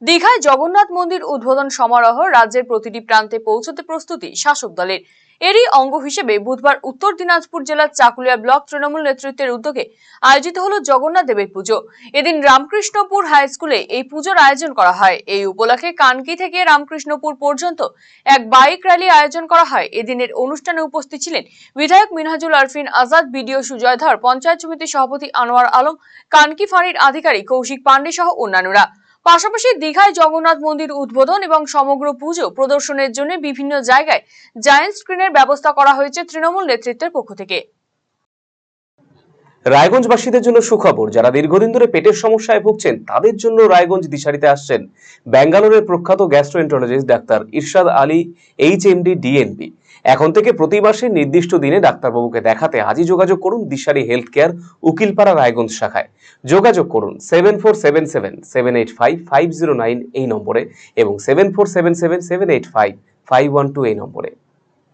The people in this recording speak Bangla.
দীঘায় জগন্নাথ মন্দির উদ্বোধন সমারোহ রাজ্যের প্রতিটি প্রান্তে পৌঁছতে প্রস্তুতি শাসক দলের। এরই অঙ্গ হিসেবে বুধবার উত্তর দিনাজপুর জেলার চাকুলিয়া ব্লক তৃণমূল নেতৃত্বের উদ্যোগে আয়োজিত হলো জগন্নাথ দেবের পুজো। এদিন রামকৃষ্ণপুর হাই স্কুলে এই পুজোর আয়োজন করা হয়। এই উপলক্ষে কানকি থেকে রামকৃষ্ণপুর পর্যন্ত এক বাইক র্যালি আয়োজন করা হয়। এদিনের অনুষ্ঠানে উপস্থিত ছিলেন বিধায়ক মিনহাজুল আরফিন আজাদ, বিডিও সুজয় ধর, পঞ্চায়েত সমিতির সভাপতি আনোয়ার আলম, কানকি ফাঁড়ির আধিকারিক কৌশিক পান্ডে সহ অন্যান্যরা। পাশাপাশি দীঘায় জগন্নাথ মন্দির উদ্বোধন এবং সমগ্র পুজো প্রদর্শনের জন্য বিভিন্ন জায়গায় জায়ান্ট স্ক্রিনের ব্যবস্থা করা হয়েছে তৃণমূল নেতৃত্বের পক্ষ থেকে। রায়গঞ্জবাসীদের জন্য সুখবর, যারা দীর্ঘদিন ধরে পেটের সমস্যায় ভুগছেন তাদের জন্য রায়গঞ্জ দিশারিতে আসছেন ব্যাঙ্গালোরের প্রখ্যাত গ্যাস্ট্রোএন্টারোলজিস্ট ডাক্তার ইরশাদ আলী, এইচএমডি, ডিএনপি। এখন থেকে প্রতি মাসে নির্দিষ্ট দিনে ডাক্তারবাবুকে দেখাতে আজই যোগাযোগ করুন দিশারি হেলথ কেয়ার, উকিলপাড়া, রায়গঞ্জ শাখায়। যোগাযোগ করুন 7477785509 এই নম্বরে এবং 7477785512 এই নম্বরে।